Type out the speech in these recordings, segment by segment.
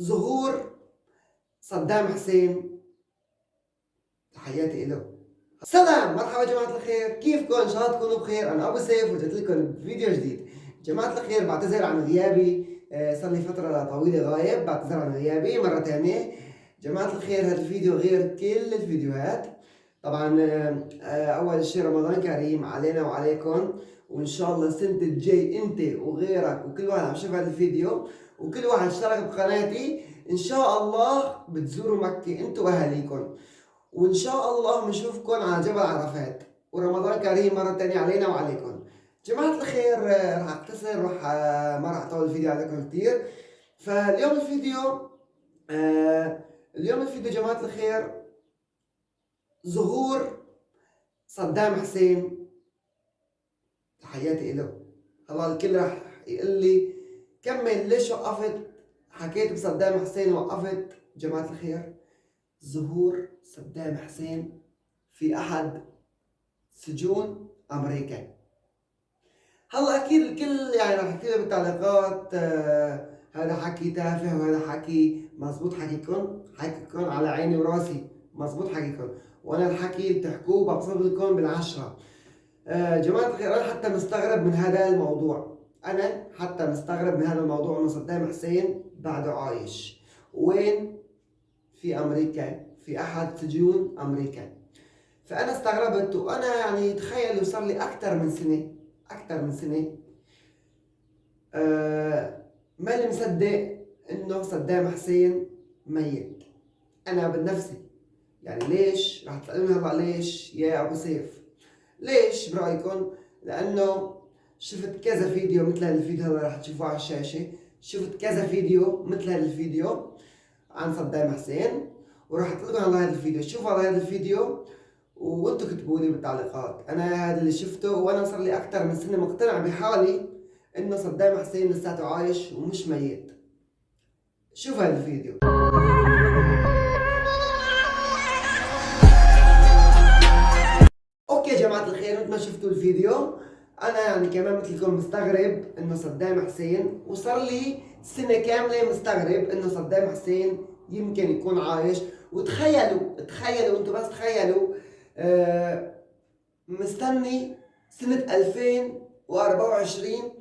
ظهور صدام حسين. تحياتي له. سلام، مرحبا جماعة الخير، كيفكم؟ ان شاء الله تكونوا بخير. انا ابو سيف ورجعت لكم بفيديو جديد. جماعة الخير، بعتذر عن غيابي، صار لي فترة طويلة غايب، بعتذر عن غيابي مرة ثانية. جماعة الخير، هذا الفيديو غير كل الفيديوهات. طبعا اول شيء رمضان كريم علينا وعليكم، وان شاء الله السنة الجاي انت وغيرك وكل واحد عم يشوف هذا الفيديو وكل واحد اشترك بقناتي ان شاء الله بتزوروا مكة انت واهاليكم، وان شاء الله بنشوفكم على جبل عرفات. ورمضان كريم مرة تانية علينا وعليكم. جماعة الخير، رح اختصر، ما رح اطول الفيديو عليكم كثير. فاليوم الفيديو جماعة الخير، ظهور صدام حسين. تحياتي له. هلا الكل رح يقول لي كمل، ليش وقفت؟ حكيت بصدام حسين وقفت. جماعة الخير، ظهور صدام حسين في أحد سجون أمريكا. هلا أكيد الكل يعني رح يكتب بالتعليقات هذا حكي تافه وهذا حكي مزبوط. حكيكم على عيني وراسي، مزبوط حكيكم، وأنا الحكي اللي بتحكوه ببسط لكم بالعشرة. جماعة الخير، أنا حتى مستغرب من هذا الموضوع. إنه صدام حسين بعده عايش وين؟ في أمريكا، في أحد سجون أمريكا. فأنا استغربت، وأنا يعني تخيلوا صار لي أكثر من سنة ماني مصدق إنه صدام حسين ميت. أنا بنفسي يعني ليش؟ رح تسألوني هلا ليش يا أبو سيف؟ ليش برأيكم؟ لأنه شفت كذا فيديو مثل هذا الفيديو هلا رح تشوفوه على الشاشة. شفت كذا فيديو مثل هذا الفيديو عن صدام حسين، وراح احط لكم على هذا الفيديو. شوفوا على هذا الفيديو وانتم كتبوا لي بالتعليقات. انا هذا اللي شفته، وانا صار لي اكثر من سنه مقتنع بحالي انه صدام حسين لساته عايش ومش ميت. شوفوا هذا الفيديو. اوكي جماعه الخير، مثل ما شفتوا الفيديو، انا يعني كمان مثلكم مستغرب انه صدام حسين، وصار لي سنه كامله مستغرب انه صدام حسين يمكن يكون عايش. وتخيلوا انتم، بس تخيلوا مستني سنة 2024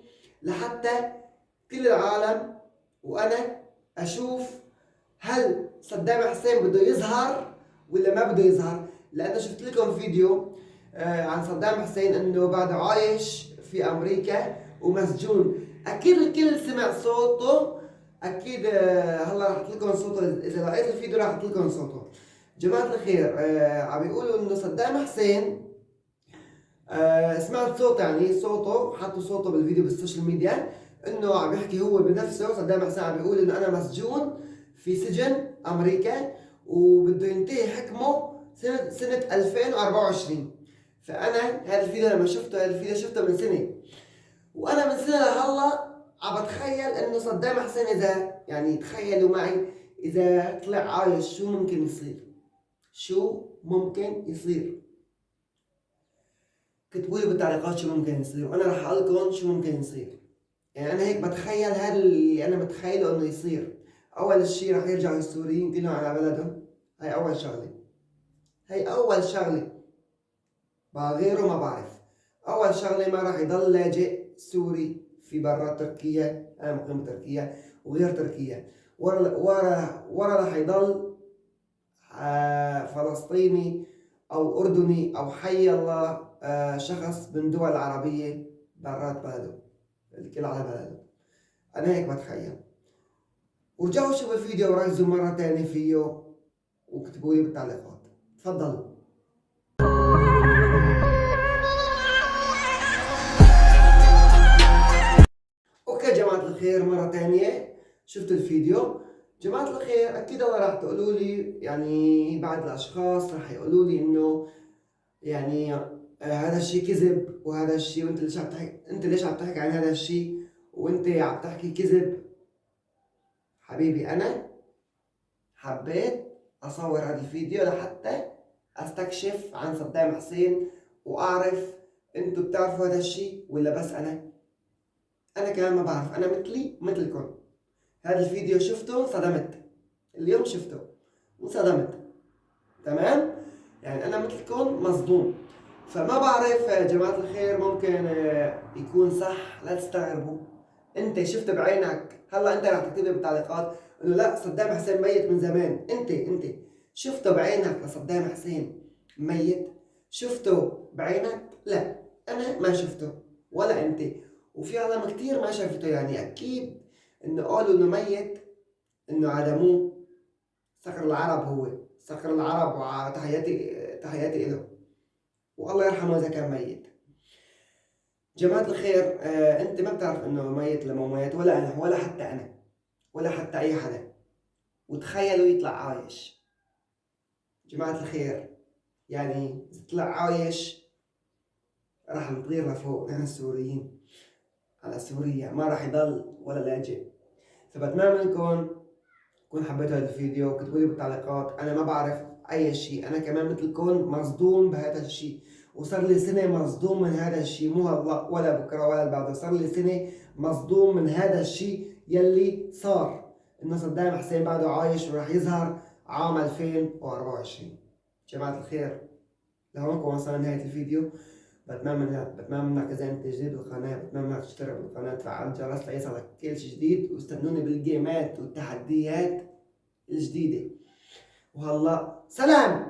لحتى كل العالم وأنا أشوف هل صدام حسين بده يظهر ولا ما بده يظهر. لأنه شفت لكم فيديو عن صدام حسين إنه بعده عايش في أمريكا ومسجون. أكيد الكل سمع صوته، أكيد. هلا رح أحط لكم صوته، إذا لقيت الفيديو رح أحط لكم صوته. جماعة الخير، عم بيقولوا إنه صدام حسين، سمعت صوت، يعني صوته، حطوا صوته بالفيديو بالسوشيال ميديا، انه عم يحكي هو بنفسه. صدام حسين عم بيقول انه انا مسجون في سجن امريكا وبده ينتهي حكمه سنة 2024. فانا هذا الفيديو لما شفته، شفته من سنة، وانا من سنة لهلا عم بتخيل انه صدام حسين، اذا يعني تخيلوا معي اذا طلع عايش شو ممكن يصير؟ كتبوا لي بالتعليقات شو ممكن يصير، وانا رح اقول لكم شو ممكن يصير. يعني انا هيك بتخيل، هذا اللي انا بتخيله انه يصير. اول شيء رح يرجعوا السوريين كلهم على بلدهم. هاي اول شغله، بقى غيره ما بعرف. اول شغله، ما رح يضل لاجئ سوري في برا تركيا. انا مقيم بتركيا وغير تركيا. ورا رح يضل فلسطيني او اردني او حي الله شخص من دول عربيه برات بلده، الكل على بلده. انا هيك بتخيل. ورجعوا شوفوا الفيديو وركزوا مرة تانية فيه واكتبوا لي بالتعليقات. تفضلوا. اوكي جماعة الخير، مرة تانية شفت الفيديو. جماعة الخير، اكيد الله راح تقولوا لي، يعني بعض الاشخاص راح يقولوا لي انه يعني هذا الشيء كذب، وهذا الشيء، وانت ليش عم تحكي، عن هذا الشيء، وانت عم تحكي كذب. حبيبي، انا حبيت اصور هذا الفيديو لحتى استكشف عن صدام حسين واعرف انتوا بتعرفوا هذا الشيء ولا بس انا كمان ما بعرف. انا مثلي مثلكم، هذا الفيديو شفته صدمت، اليوم شفته وصدمت. تمام؟ يعني أنا مثلكم مصدوم. فما بعرف يا جماعة الخير، ممكن يكون صح، لا تستغربوا. انت شفت بعينك، هلا انت رح تكتب لي بالتعليقات انه لا صدام حسين ميت من زمان. انت شفته بعينك لصدام حسين ميت؟ شفته بعينك؟ لا، انا ما شفته ولا انت، وفي عالم كتير ما شافته. يعني اكيد انه قالوا انه ميت، انه عدموه. صقر العرب، هو صقر العرب، وتحياتي له، والله يرحمه اذا كان ميت. جماعة الخير، انت ما بتعرف انه ميت ولا مو ميت، ولا انا ولا حتى انا ولا حتى اي حدا، وتخيلوا يطلع عايش. جماعة الخير، يعني اذا طلع عايش راح نطير لفوق نحن السوريين على سوريا، ما راح يضل ولا لاجئ. فبتمنى منكم تكونوا حبيتوا هذا الفيديو، وكتبوا لي بالتعليقات. انا ما بعرف اي شيء، انا كمان مثلكم مصدوم بهذا الشيء، وصار لي سنة مصدوم من هذا الشيء، مو هلا ولا بكره ولا بعده، صار لي سنة مصدوم من هذا الشيء يلي صار، انه صدام حسين بعده عايش وراح يظهر عام 2024. جماعة الخير، لهون وصلنا نهاية الفيديو. بتمنى منك اذا انت جديد بالقناة، بتمنى منك تشترك بالقناة، تفعل الجرس ليصلك كل شيء جديد، واستنوني بالجيمات والتحديات الجديدة. وهلا سلام.